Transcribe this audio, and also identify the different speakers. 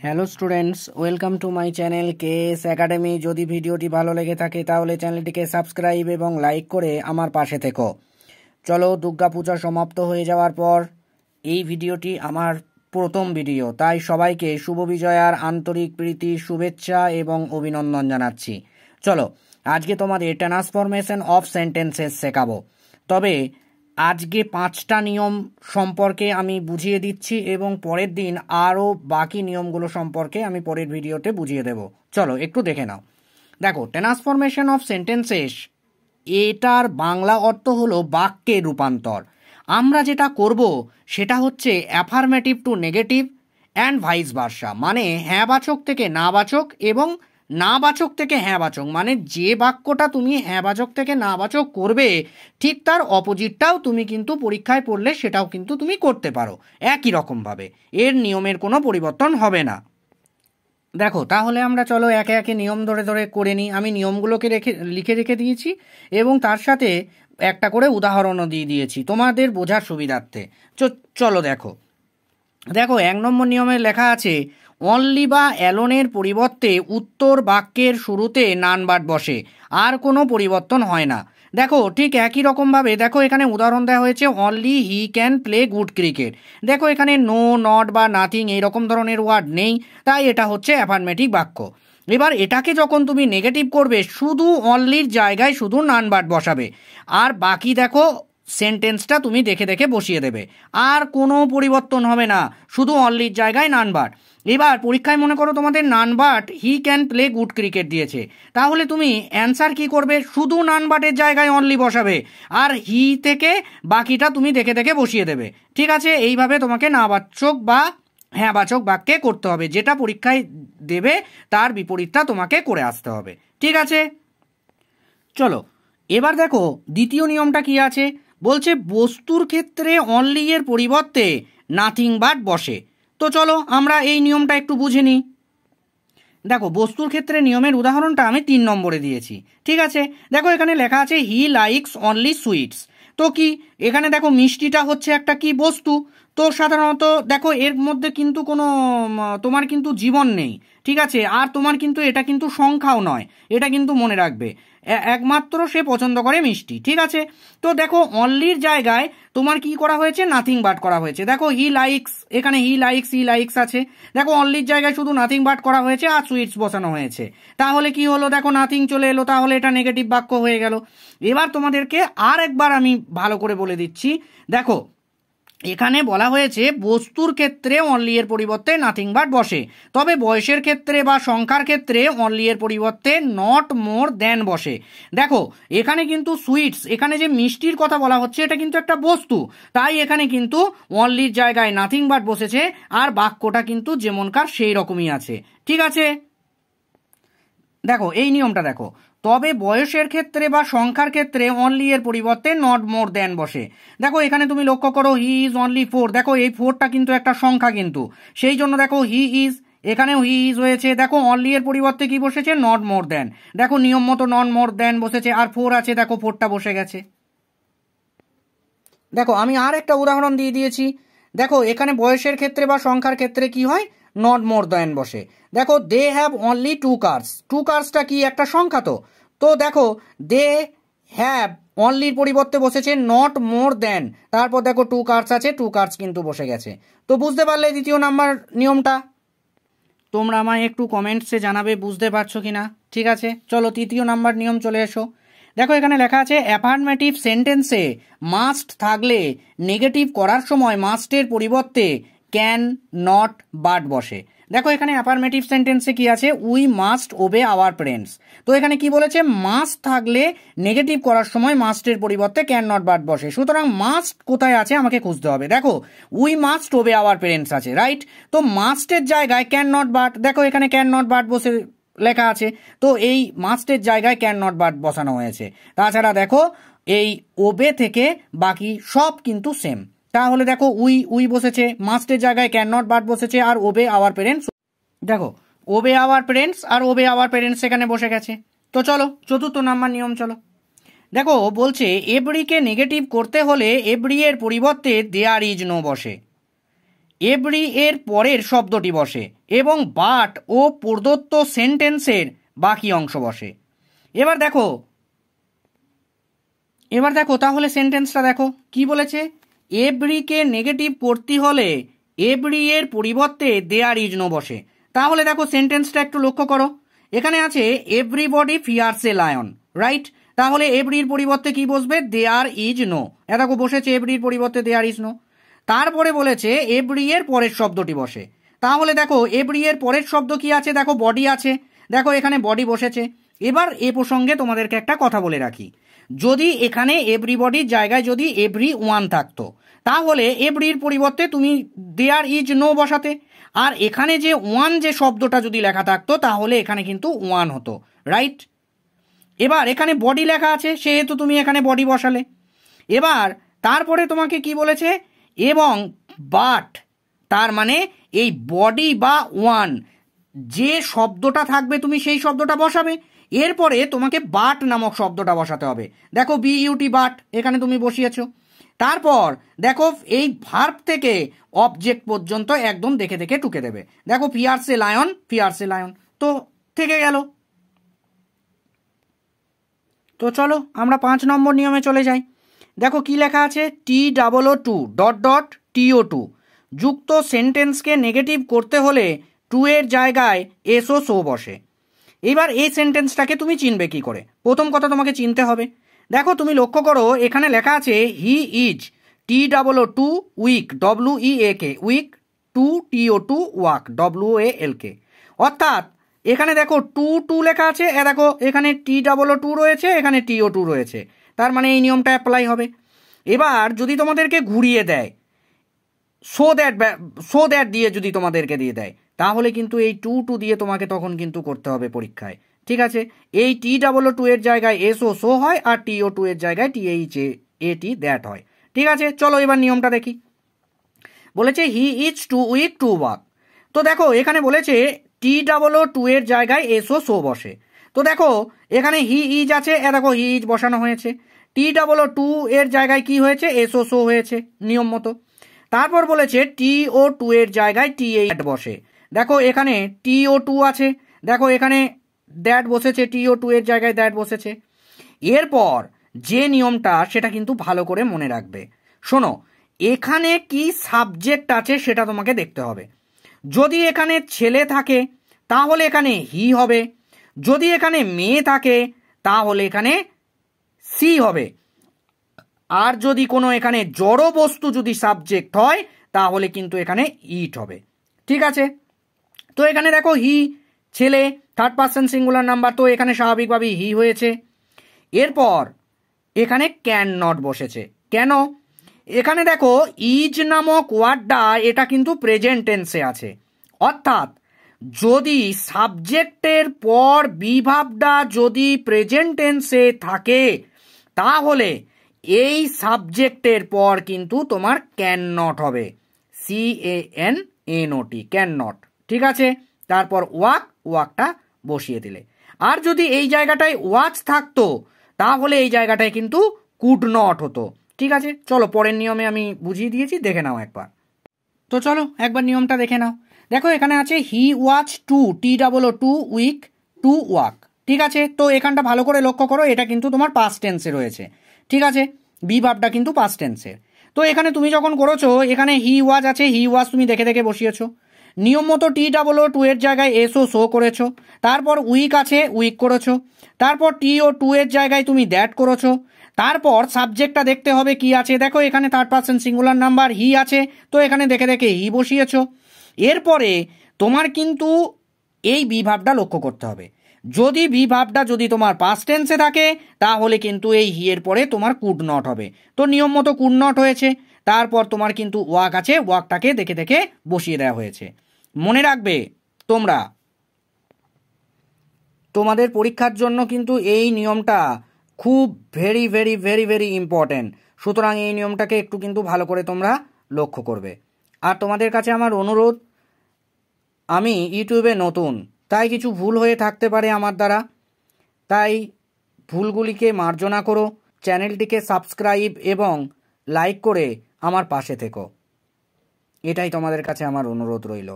Speaker 1: Hello students, welcome to my channel KS academy. যদি ভিডিওটি ভালো লেগে থাকে তাহলে চ্যানেলটিকে সাবস্ক্রাইব এবং লাইক করে আমার পাশে থেকো। চলো, দুর্গাপূজা সমাপ্ত হয়ে যাওয়ার পর এই ভিডিওটি আমার প্রথম ভিডিও, তাই সবাইকে শুভ বিজয়ার আন্তরিক প্রীতি, শুভেচ্ছা এবং অভিনন্দন জানাচ্ছি। চলো, আজকে তোমাদের ট্রান্সফরমেশন অফ সেন্টেন্সেস শেখাবো। তবে আজকে 5টা নিয়ম সম্পর্কে আমি বুঝিয়ে দিচ্ছি এবং পরের দিন আরও বাকি নিয়মগুলো সম্পর্কে আমি পরের ভিডিওতে বুঝিয়ে দেব। চলো একটু দেখে নাও। দেখো, ট্রান্সফরমেশন অফ সেন্টেন্সেস, এটার বাংলা অর্থ হলো বাক্যের রূপান্তর। আমরা যেটা করব সেটা হচ্ছে affirmative two negative and vice versa, মানে হ্যাঁবাচক থেকে নাবাচক এবং নাবাচক থেকে হ্যাঁবাচক, মানে যে বাক্যটা তুমি হ্যাঁবাচক থেকে নাবাচক করবে ঠিক তার অপোজিটটাও তুমি কিন্তু পরীক্ষায় পড়লে সেটাও কিন্তু তুমি করতে পারো একই রকমভাবে। এর নিয়মের কোনো পরিবর্তন হবে না। দেখো, তাহলে আমরা চলো একে একে নিয়ম ধরে ধরে করে নিই। আমি নিয়মগুলোকে লিখে রেখে দিয়েছি এবং তার সাথে একটা করে উদাহরণও দিয়ে দিয়েছি তোমাদের বোঝার সুবিধার্থে। চলো দেখো। 1 নম্বর নিয়মে লেখা আছে, অনলি বা অ্যালোনের পরিবর্তে উত্তর বাক্যের শুরুতে নান বাট বসে, আর কোনো পরিবর্তন হয় না। দেখো, ঠিক একই রকমভাবে দেখো এখানে উদাহরণ দেওয়া হয়েছে, only he can play good cricket. দেখো এখানে নো, নট বা নাথিং এইরকম ধরনের ওয়ার্ড নেই, তাই এটা হচ্ছে অ্যাফার্মেটিভ বাক্য। এবার এটাকে যখন তুমি নেগেটিভ করবে, শুধু অনলির জায়গায় শুধু নান বাট বসাবে, আর বাকি দেখো সেন্টেন্সটা তুমি দেখে দেখে বসিয়ে দেবে, আর কোনো পরিবর্তন হবে না, শুধু অনলির জায়গায় নান বাট। এবার পরীক্ষায় মনে করো তোমাদের none but he can play good cricket দিয়েছে, তাহলে তুমি অ্যান্সার কি করবে, শুধু নান বাটের জায়গায় অনলি বসাবে আর হি থেকে বাকিটা তুমি দেখে দেখে বসিয়ে দেবে। ঠিক আছে, এইভাবে তোমাকে নাবাচক বা হ্যাঁবাচক বাক্যে করতে হবে, যেটা পরীক্ষায় দেবে তার বিপরীতটা তোমাকে করে আসতে হবে। ঠিক আছে, চলো এবার দেখো দ্বিতীয় নিয়মটা কি আছে। বলছে বস্তুর ক্ষেত্রে অনলি এর পরিবর্তে নাথিং বাট বসে। তো চলো আমরা এই নিয়মটা একটু বুঝে নিই। দেখো, বস্তুর ক্ষেত্রে নিয়মের উদাহরণটা আমি 3 নম্বরে দিয়েছি। ঠিক আছে, দেখো এখানে লেখা আছে হি লাইকস অনলি সুইটস। তো কি, এখানে দেখো মিষ্টিটা হচ্ছে একটা কি বস্তু। তো সাধারণত দেখো এর মধ্যে কিন্তু কোনো তোমার কিন্তু জীবন নেই। ঠিক আছে, আর তোমার কিন্তু এটা কিন্তু সংখ্যাও নয়, এটা কিন্তু মনে রাখবে, একমাত্র সে পছন্দ করে মিষ্টি। ঠিক আছে, তো দেখো অনলির জায়গায় তোমার কি করা হয়েছে, নাথিং বাট করা হয়েছে। দেখো হি লাইকস, এখানে হি লাইকস আছে, দেখো অনলির জায়গায় শুধু নাথিং বাট করা হয়েছে আর সুইটস বসানো হয়েছে, তাহলে কি হলো, দেখো নাথিং চলে এলো, তাহলে এটা নেগেটিভ বাক্য হয়ে গেল। এবার তোমাদেরকে আর একবার আমি ভালো করে বলে দিচ্ছি। দেখো এখানে বলা হয়েছে বস্তুর ক্ষেত্রে অনলি এর পরিবর্তে নাথিং বাট বসে, তবে বয়সের ক্ষেত্রে বা সংখ্যার ক্ষেত্রে অনলি এর পরিবর্তে নট মোর দেন বসে। দেখো এখানে কিন্তু সুইটস, এখানে যে মিষ্টির কথা বলা হচ্ছে এটা কিন্তু একটা বস্তু, তাই এখানে কিন্তু অনলির জায়গায় নাথিং বাট বসেছে আর বাক্যটা কিন্তু যেমনকার সেই রকমই আছে। ঠিক আছে, দেখো এই নিয়মটা দেখো, তবে বয়সের ক্ষেত্রে বা সংখ্যার ক্ষেত্রে অনলি এর পরিবর্তে নট মোর দেন বসে। দেখো এখানে তুমি লক্ষ্য করো হি ইজ অনলি 4, দেখো এই 4টা কিন্তু একটা সংখ্যা, কিন্তু সেই জন্য দেখো হি ইজ, এখানেও হি ইজ হয়েছে। দেখো অনলি এর পরিবর্তে কি বসেছে, নট মোর দেন, দেখো নিয়ম মতো নট মোর দেন বসেছে, আর 4 আছে, দেখো 4টা বসে গেছে। দেখো আমি আর একটা উদাহরণ দিয়ে দিয়েছি। দেখো এখানে বয়সের ক্ষেত্রে বা সংখ্যার ক্ষেত্রে কি হয়, নট মোর দেন বসে। দেখো দে হ্যাভ অনলি 2 কার্স, 2 কার্সটা কি একটা সংখ্যা, তো দেখো দে হ্যাভ অনলির পরিবর্তে বসেছে নট মোর দেন, তারপর দেখো 2 কার্স আছে, 2 কার্স কিন্তু বসে গেছে। তো বুঝতে পারলে দ্বিতীয় নাম্বার নিয়মটা? তোমরা আমায় একটু কমেন্টসে জানাবে বুঝতে পারছো কিনা। ঠিক আছে, চলো তৃতীয় নাম্বার নিয়ম চলে এসো। দেখো এখানে লেখা আছে অ্যাফার্মেটিভ সেন্টেন্সে মাস্ট থাকলে নেগেটিভ করার সময় মাস্টের পরিবর্তে ক্যান, নট, বাট বসে। দেখো এখানে অ্যাফার্মেটিভ সেন্টেন্সে কি আছে, উই মাস্ট ওবে আওয়ার প্যারেন্টস। তো এখানে কি বলেছে, মাস্ট থাকলে নেগেটিভ করার সময় মাস্টের পরিবর্তে ক্যান, নট, বাট বসে। সুতরাং মাস্ট কোথায় আছে আমাকে খুঁজতে হবে। দেখো উই মাস্ট ওবে আওয়ার প্যারেন্টস আছে, রাইট। তো মাস্টের জায়গায় ক্যান, নট, বাট, দেখো এখানে ক্যান, নট, বাট বসে লেখা আছে, তো এই মাস্টের জায়গায় ক্যান, নট, বাট বসানো হয়েছে। তাছাড়া দেখো এই ওবে থেকে বাকি সব কিন্তু সেম, তাহলে দেখো উই বসেছে, মাস্টের জায়গায় ক্যান, নট, বাট বসেছে, আর ওবে আওয়ার প্যারেন্টস, দেখো ওবে আওয়ার প্যারেন্টস আর ওবে আওয়ার প্যারেন্টস সেখানে বসে গেছে। তো চলো চতুর্থ নাম্বার নিয়ম চলো। দেখো বলছে এভরিকে নেগেটিভ করতে হলে এভরি এর পরিবর্তে দেয়ার ইজ নো বসে। এভরি এর পরের শব্দটি বসে এবং বাট ও প্রদত্ত সেন্টেন্সের বাকি অংশ বসে। এবার দেখো তাহলে সেন্টেন্সটা দেখো কি বলেছে। এভরিকে নেগেটিভ করতে হলে এভরি এর পরিবর্তে দেয়ার ইজ নো বসে। তাহলে দেখো সেন্টেন্সটা একটু লক্ষ্য করো, এখানে আছে everybody fears a lion, right? তাহলে এভরির পরিবর্তে কি বসবে? There is no. দেখো বসেছে এভরির পরিবর্তে দেয়ার ইজ নো। তারপরে বলেছে এভরি এর পরের শব্দটি বসে। তাহলে দেখো এভরি এর পরের শব্দ কি আছে? দেখো বডি আছে, দেখো এখানে বডি বসেছে। এবার এ প্রসঙ্গে তোমাদেরকে একটা কথা বলে রাখি, যদি এখানে এভরিবডির জায়গায় যদি এভরি ওয়ান থাকতো তাহলে এভরির পরিবর্তে তুমি দেয়ার ইজ নো বসাতে, আর এখানে যে ওয়ান যে শব্দটা যদি লেখা থাকতো তাহলে এখানে কিন্তু ওয়ান হতো, রাইট? এবার এখানে বডি লেখা আছে সেহেতু তুমি এখানে বডি বসালে। এবার তারপরে তোমাকে কি বলেছে? এবং বাট, তার মানে এই বডি বা ওয়ান যে শব্দটা থাকবে তুমি সেই শব্দটা বসাবে। এরপরে তোমাকে বাট নামক শব্দটা বসাতে হবে। দেখো বিইউটি বাট এখানে তুমি বসিয়েছো। তারপর দেখো এই ভার্ব থেকে অবজেক্ট পর্যন্ত একদম দেখে দেখে টুকে দেবে। দেখো fears a lion, fears a lion তো থেকে গেল। তো চলো আমরা 5 নম্বর নিয়মে চলে যাই। দেখো কি লেখা আছে, TOO2 ডট ডট TO2 যুক্ত সেন্টেন্সকে নেগেটিভ করতে হলে টু এর জায়গায় এসও সো বসে। এবার এই সেন্টেন্সটাকে তুমি চিনবে কি করে? প্রথম কথা তোমাকে চিনতে হবে। দেখো তুমি লক্ষ্য করো এখানে লেখা আছে he is TOO2 weak WEAK weak 2 TO2 walk WALK, অর্থাৎ এখানে দেখো টু লেখা আছে, দেখো এখানে TOO2 রয়েছে, এখানে TO2 রয়েছে, তার মানে এই নিয়মটা অ্যাপ্লাই হবে। এবার যদি তোমাদেরকে ঘুরিয়ে দেয় সো দ্যাট দিয়ে যদি তোমাদেরকে দিয়ে দেয় তাহলে কিন্তু এই টু দিয়ে তোমাকে তখন কিন্তু করতে হবে পরীক্ষায়, ঠিক আছে? এই TOO2 এর জায়গায় এসও সো হয় আর TO2 এর জায়গায় THAT দ্যাট হয়, ঠিক আছে? চলো এবার নিয়মটা দেখি। বলেছে he is too weak to walk. তো দেখো এখানে বলেছে TOO2 এর জায়গায় এসও সো বসে। তো দেখো এখানে হি ইজ আছে, দেখো হি ইজ বসানো হয়েছে। TOO2 এর জায়গায় কি হয়েছে? এসও সো হয়েছে নিয়ম মতো। তারপর বলেছে TO2 এর জায়গায় TH বসে। দেখো এখানে TO2 আছে, দেখো এখানে দ্যাট বসেছে, TO2 এর জায়গায় দ্যাট বসেছে। এরপর যে নিয়মটা সেটা কিন্তু ভালো করে মনে রাখবে। শোনো, এখানে কি সাবজেক্ট আছে সেটা তোমাকে দেখতে হবে। যদি এখানে ছেলে থাকে তাহলে এখানে হি হবে, যদি এখানে মেয়ে থাকে তাহলে এখানে সি হবে, আর যদি কোনো এখানে জড় বস্তু যদি সাবজেক্ট হয় তাহলে কিন্তু এখানে ইট হবে, ঠিক আছে? তো এখানে দেখো হি ছেলে, থার্ড পারসন সিঙ্গুলার নাম্বার, তো এখানে স্বাভাবিকভাবেই হি হয়েছে। এরপর এখানে ক্যান নট বসেছে। কেন? এখানে দেখো ইজ নামক ওয়ার্ডটা এটা কিন্তু প্রেজেন্ট টেন্সে আছে, অর্থাৎ যদি সাবজেক্টের পর বিভাবটা যদি প্রেজেন্ট টেন্সে থাকে তাহলে এই সাবজেক্টের পর কিন্তু তোমার ক্যান নট হবে, CANNOT, ক্যান নট, ঠিক আছে? তারপর ওয়াকটা বসিয়ে দিলে। আর যদি এই জায়গাটায় ওয়াচ থাকতো তাহলে এই জায়গাটায় কিন্তু কুড নট হতো, ঠিক আছে? চলো পরের নিয়মে আমি বুঝিয়ে দিয়েছি, দেখে নাও একবার। তো চলো একবার নিয়মটা দেখে নাও। দেখো এখানে আছে he watch to TOO2 week to walk, ঠিক আছে? তো এখানটা ভালো করে লক্ষ্য করো, এটা কিন্তু তোমার পাস্ট টেন্সে রয়েছে, ঠিক আছে? বিভাবটা কিন্তু পাস্ট টেন্সের। তো এখানে তুমি যখন করেছো এখানে হি ওয়াজ আছে, হি ওয়াজ তুমি দেখে দেখে বসিয়েছো। নিয়ম মতো TOO2 এর জায়গায় এসও সো করেছো। তারপর উইক আছে, উইক করেছো। তারপর TO2 এর জায়গায় তুমি দ্যাট করেছো। তারপর সাবজেক্টটা দেখতে হবে কি আছে। দেখো এখানে third person singular number he আছে, তো এখানে দেখে দেখে হি বসিয়েছো। এরপরে তোমার কিন্তু এই বিভাবটা লক্ষ্য করতে হবে। যদি বিভাবটা যদি তোমার পাস্ট টেন্সে থাকে তাহলে কিন্তু এই হি এর পরে তোমার কুড নট হবে। তো নিয়ম মতো কুড নট হয়েছে। তারপর তোমার কিন্তু ওয়াক আছে, ওয়াকটাকে দেখে দেখে বসিয়ে দেওয়া হয়েছে। মনে রাখবে তোমরা, তোমাদের পরীক্ষার জন্য কিন্তু এই নিয়মটা খুব very very very very important. সুতরাং এই নিয়মটাকে একটু কিন্তু ভালো করে তোমরা লক্ষ্য করবে। আর তোমাদের কাছে আমার অনুরোধ, আমি ইউটিউবে নতুন, তাই কিছু ভুল হয়ে থাকতে পারে আমার দ্বারা, তাই ভুলগুলিকে মার্জনা করো। চ্যানেলটিকে সাবস্ক্রাইব এবং লাইক করে আমার পাশে থেকো। এটাই তোমাদের কাছে আমার অনুরোধ রইল।